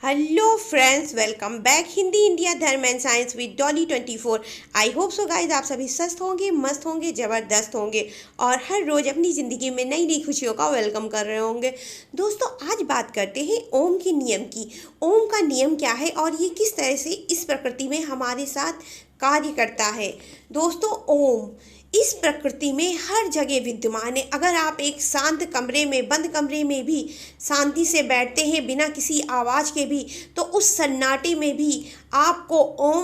Hello friends, welcome back Hindi India Dharm and science with Dolly 24। I hope so guys आप सभी स्वस्थ होंगे, मस्त होंगे, ज़बरदस्त होंगे और हर रोज़ अपनी ज़िंदगी में नई नई खुशियों का वेलकम कर रहे होंगे। दोस्तों, आज बात करते हैं ओम के नियम की। ओम का नियम क्या है और ये किस तरह से इस प्रकृति में हमारे साथ कार्य करता है। दोस्तों, ओम इस प्रकृति में हर जगह विद्यमान है। अगर आप एक शांत कमरे में, बंद कमरे में भी शांति से बैठते हैं बिना किसी आवाज़ के भी, तो उस सन्नाटे में भी आपको ओम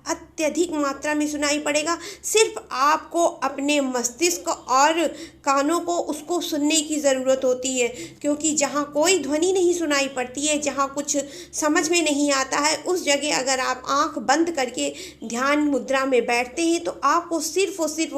अत्यधिक मात्रा में सुनाई पड़ेगा। सिर्फ आपको अपने मस्तिष्क और कानों को उसको सुनने की ज़रूरत होती है, क्योंकि जहाँ कोई ध्वनि नहीं सुनाई पड़ती है, जहाँ कुछ समझ में नहीं आता है, उस जगह अगर आप आंख बंद करके ध्यान मुद्रा में बैठते हैं तो आपको सिर्फ और सिर्फ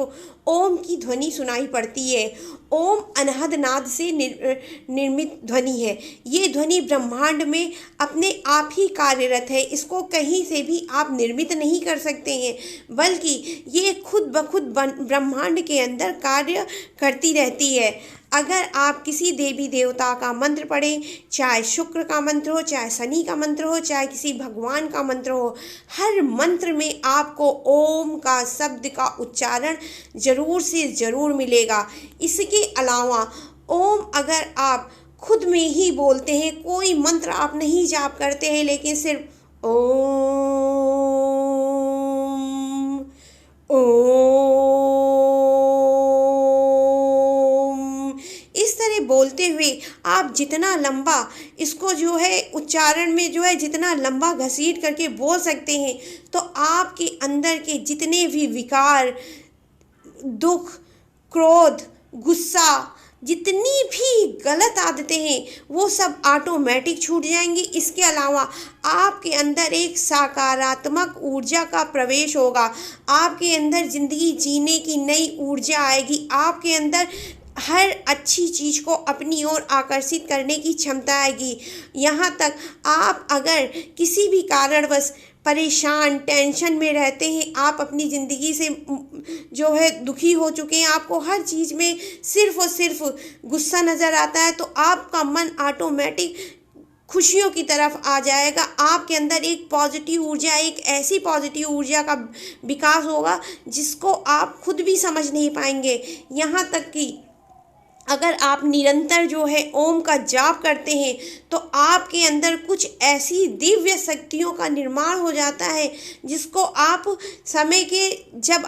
ओम की ध्वनि सुनाई पड़ती है। ओम अनहद नाद से निर्मित ध्वनि है। ये ध्वनि ब्रह्मांड में अपने आप ही कार्यरत है। इसको कहीं से भी आप निर्मित नहीं कर सकते हैं, बल्कि ये खुद ब खुद ब्रह्मांड के अंदर कार्य करती रहती है। अगर आप किसी देवी देवता का मंत्र पढ़ें, चाहे शुक्र का मंत्र हो, चाहे शनि का मंत्र हो, चाहे किसी भगवान का मंत्र हो, हर मंत्र में आपको ओम का शब्द का उच्चारण ज़रूर से ज़रूर मिलेगा। इसके अलावा ओम अगर आप खुद में ही बोलते हैं, कोई मंत्र आप नहीं जाप करते हैं, लेकिन सिर्फ ओम ओम इस तरह बोलते हुए आप जितना लंबा इसको जो है उच्चारण में जो है जितना लंबा घसीट करके बोल सकते हैं, तो आपके अंदर के जितने भी विकार, दुख, क्रोध, गुस्सा, जितनी भी गलत आदतें हैं वो सब ऑटोमेटिक छूट जाएंगी। इसके अलावा आपके अंदर एक सकारात्मक ऊर्जा का प्रवेश होगा। आपके अंदर ज़िंदगी जीने की नई ऊर्जा आएगी। आपके अंदर हर अच्छी चीज़ को अपनी ओर आकर्षित करने की क्षमता आएगी। यहाँ तक आप अगर किसी भी कारणवश परेशान, टेंशन में रहते हैं, आप अपनी ज़िंदगी से जो है दुखी हो चुके हैं, आपको हर चीज़ में सिर्फ और सिर्फ गुस्सा नज़र आता है, तो आपका मन ऑटोमेटिक खुशियों की तरफ आ जाएगा। आपके अंदर एक पॉजिटिव ऊर्जा, एक ऐसी पॉजिटिव ऊर्जा का विकास होगा जिसको आप खुद भी समझ नहीं पाएंगे। यहाँ तक कि अगर आप निरंतर जो है ओम का जाप करते हैं तो आपके अंदर कुछ ऐसी दिव्य शक्तियों का निर्माण हो जाता है जिसको आप समय के जब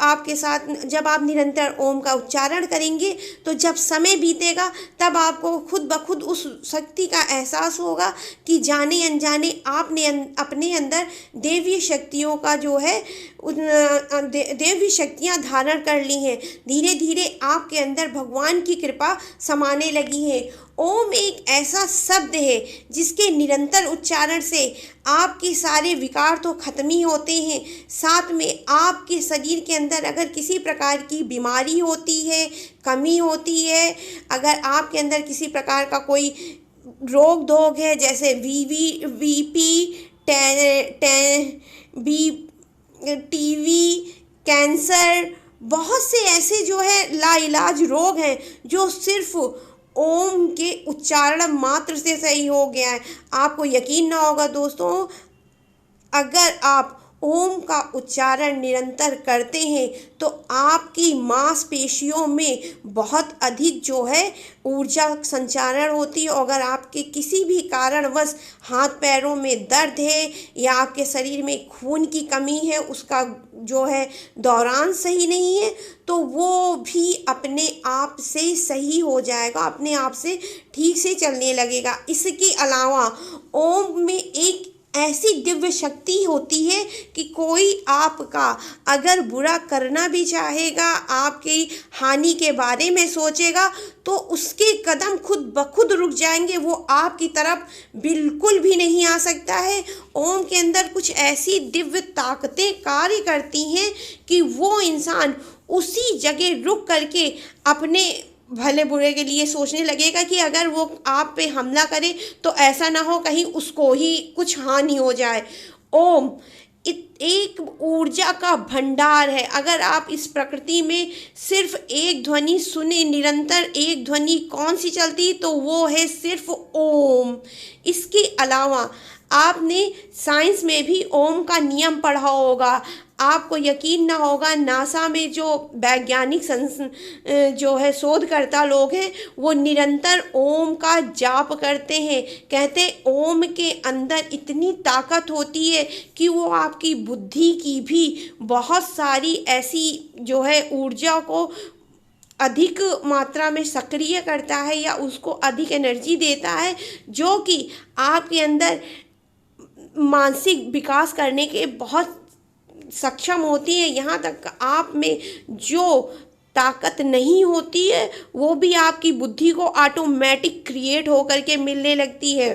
आप निरंतर ओम का उच्चारण करेंगे, तो जब समय बीतेगा तब आपको खुद ब खुद उस शक्ति का एहसास होगा कि जाने अनजाने आपने अपने अंदर देवी शक्तियों का जो है देवी शक्तियाँ धारण कर ली हैं। धीरे धीरे आपके अंदर भगवान की कृपा समाने लगी है। ओम एक ऐसा शब्द है जिसके निरंतर उच्चारण से आपके सारे विकार तो खत्म ही होते हैं, साथ में आपके शरीर के अंदर अगर किसी प्रकार की बीमारी होती है, कमी होती है, अगर आपके अंदर किसी प्रकार का कोई रोग धोग है, जैसे बीपी, टीवी, कैंसर, बहुत से ऐसे जो है लाइलाज रोग हैं जो सिर्फ ओम के उच्चारण मात्र से सही हो गया है। आपको यकीन ना होगा दोस्तों, अगर आप ओम का उच्चारण निरंतर करते हैं तो आपकी मांसपेशियों में बहुत अधिक जो है ऊर्जा संचारण होती है। अगर आपके किसी भी कारणवश हाथ पैरों में दर्द है या आपके शरीर में खून की कमी है, उसका जो है दौरान सही नहीं है, तो वो भी अपने आप से सही हो जाएगा, अपने आप से ठीक से चलने लगेगा। इसके अलावा ओम में एक ऐसी दिव्य शक्ति होती है कि कोई आपका अगर बुरा करना भी चाहेगा, आपकी हानि के बारे में सोचेगा, तो उसके कदम खुद ब खुद रुक जाएंगे, वो आपकी तरफ बिल्कुल भी नहीं आ सकता है। ओम के अंदर कुछ ऐसी दिव्य ताकतें कार्य करती हैं कि वो इंसान उसी जगह रुक करके अपने भले बुरे के लिए सोचने लगेगा कि अगर वो आप पे हमला करे तो ऐसा ना हो कहीं उसको ही कुछ हानि हो जाए। ओम एक ऊर्जा का भंडार है। अगर आप इस प्रकृति में सिर्फ एक ध्वनि सुने, निरंतर एक ध्वनि कौन सी चलती, तो वो है सिर्फ ओम। इसके अलावा आपने साइंस में भी ओम का नियम पढ़ा होगा। आपको यकीन ना होगा, नासा में जो वैज्ञानिक जो है शोधकर्ता लोग हैं, वो निरंतर ओम का जाप करते हैं। कहते हैं ओम के अंदर इतनी ताकत होती है कि वो आपकी बुद्धि की भी बहुत सारी ऐसी जो है ऊर्जा को अधिक मात्रा में सक्रिय करता है या उसको अधिक एनर्जी देता है, जो कि आपके अंदर मानसिक विकास करने के बहुत सक्षम होती है। यहाँ तक आप में जो ताकत नहीं होती है वो भी आपकी बुद्धि को ऑटोमेटिक क्रिएट होकर के मिलने लगती है।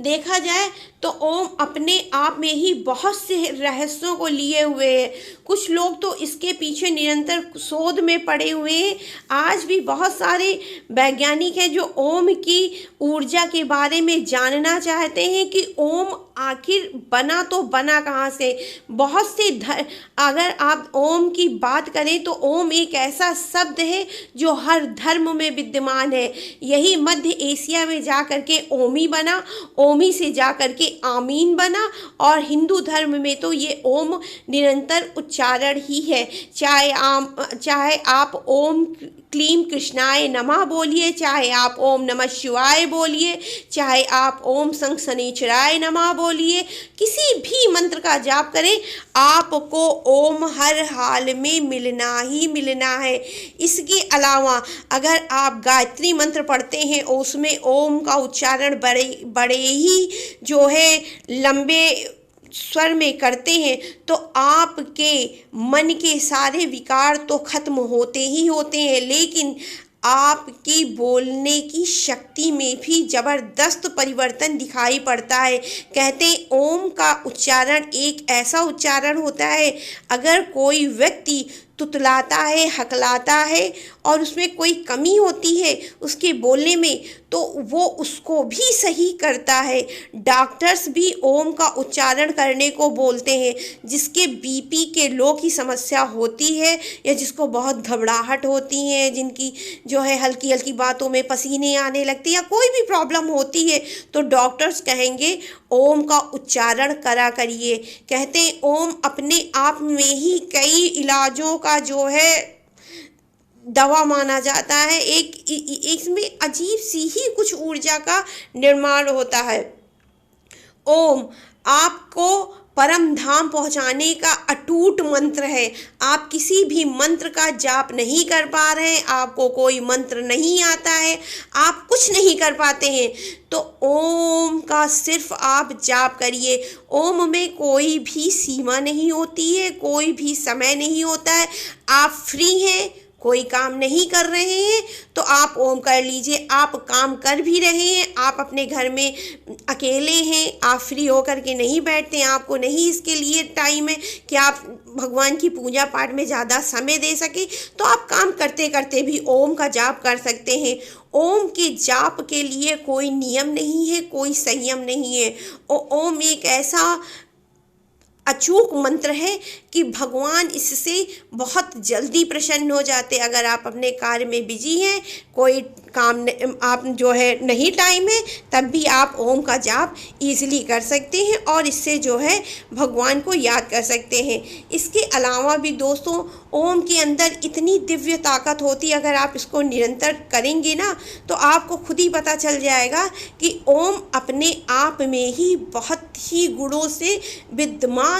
देखा जाए तो ओम अपने आप में ही बहुत से रहस्यों को लिए हुए हैं। कुछ लोग तो इसके पीछे निरंतर शोध में पड़े हुए हैं। आज भी बहुत सारे वैज्ञानिक हैं जो ओम की ऊर्जा के बारे में जानना चाहते हैं कि ओम आखिर बना तो बना कहाँ से। बहुत से अगर आप ओम की बात करें तो ओम एक ऐसा शब्द है जो हर धर्म में विद्यमान है। यही मध्य एशिया में जा कर के ओमी बना, ओमी से जा कर के आमीन बना, और हिंदू धर्म में तो ये ओम निरंतर उच्चारण ही है। चाहे आप ओम क्लीम कृष्णाय नमः बोलिए, चाहे आप ओम नमः शिवाय बोलिए, चाहे आप ओम संग शनिचराय नमः बोलिए, किसी भी मंत्र का जाप करें, आपको ओम हर हाल में मिलना ही मिलना है। इसके अलावा अगर आप गायत्री मंत्र पढ़ते हैं और उसमें ओम का उच्चारण बड़े ही जो है लंबे स्वर में करते हैं तो आपके मन के सारे विकार तो खत्म होते ही होते हैं, लेकिन आपकी बोलने की शक्ति में भी ज़बरदस्त परिवर्तन दिखाई पड़ता है। कहते हैं ओम का उच्चारण एक ऐसा उच्चारण होता है, अगर कोई व्यक्ति तुतलाता है, हकलाता है और उसमें कोई कमी होती है उसके बोलने में, तो वो उसको भी सही करता है। डॉक्टर्स भी ओम का उच्चारण करने को बोलते हैं। जिसके बीपी के लो की समस्या होती है या जिसको बहुत घबराहट होती है, जिनकी जो है हल्की हल्की बातों में पसीने आने लगते हैं या कोई भी प्रॉब्लम होती है, तो डॉक्टर्स कहेंगे ओम का उच्चारण करा करिए। कहते हैं ओम अपने आप में ही कई इलाजों का जो है दवा माना जाता है। इसमें अजीब सी ही कुछ ऊर्जा का निर्माण होता है। ओम आपको परम धाम पहुंचाने का अटूट मंत्र है। आप किसी भी मंत्र का जाप नहीं कर पा रहे हैं, आपको कोई मंत्र नहीं आता है, आप कुछ नहीं कर पाते हैं, तो ओम का सिर्फ आप जाप करिए। ओम में कोई भी सीमा नहीं होती है, कोई भी समय नहीं होता है। आप फ्री हैं, कोई काम नहीं कर रहे हैं तो आप ओम कर लीजिए। आप काम कर भी रहे हैं, आप अपने घर में अकेले हैं, आप फ्री होकर के नहीं बैठते हैं, आपको नहीं इसके लिए टाइम है कि आप भगवान की पूजा पाठ में ज़्यादा समय दे सके, तो आप काम करते करते भी ओम का जाप कर सकते हैं। ओम के जाप के लिए कोई नियम नहीं है, कोई संयम नहीं है। ओम एक ऐसा अचूक मंत्र है कि भगवान इससे बहुत जल्दी प्रसन्न हो जाते। अगर आप अपने कार्य में बिजी हैं, कोई काम आप जो है नहीं टाइम है, तब भी आप ओम का जाप इजीली कर सकते हैं और इससे जो है भगवान को याद कर सकते हैं। इसके अलावा भी दोस्तों ओम के अंदर इतनी दिव्य ताकत होती है, अगर आप इसको निरंतर करेंगे ना तो आपको खुद ही पता चल जाएगा कि ओम अपने आप में ही बहुत ही गुणों से विद्यमान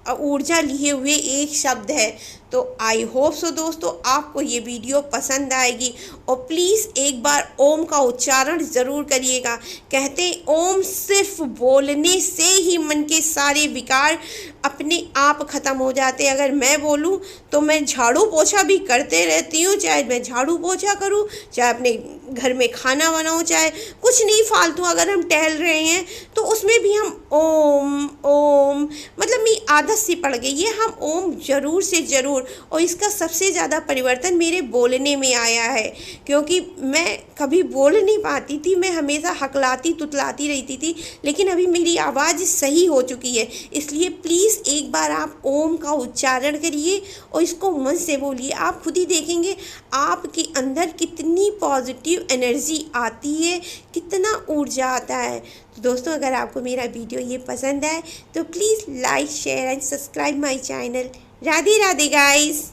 ऊर्जा लिए हुए एक शब्द है। तो आई होप सो दोस्तों आपको ये वीडियो पसंद आएगी और प्लीज़ एक बार ओम का उच्चारण ज़रूर करिएगा। कहते हैं ओम सिर्फ बोलने से ही मन के सारे विकार अपने आप ख़त्म हो जाते हैं। अगर मैं बोलूँ तो मैं झाड़ू पोछा भी करते रहती हूँ, चाहे मैं झाड़ू पोछा करूँ, चाहे अपने घर में खाना बनाऊँ, चाहे कुछ नहीं फालतू अगर हम टहल रहे हैं तो उसमें भी हम ओम ओम मतलब मेरी आदत सी पड़ गई है, हम ओम ज़रूर से ज़रूर ज़रूर। और इसका सबसे ज़्यादा परिवर्तन मेरे बोलने में आया है, क्योंकि मैं कभी बोल नहीं पाती थी, मैं हमेशा हकलाती तुतलाती रहती थी, लेकिन अभी मेरी आवाज़ सही हो चुकी है। इसलिए प्लीज़ एक बार आप ओम का उच्चारण करिए और इसको मन से बोलिए। आप खुद ही देखेंगे आपके अंदर कितनी पॉजिटिव एनर्जी आती है, कितना ऊर्जा आता है। तो दोस्तों, अगर आपको मेरा वीडियो ये पसंद आए तो please like share and subscribe my channel. Radhe Radhe guys.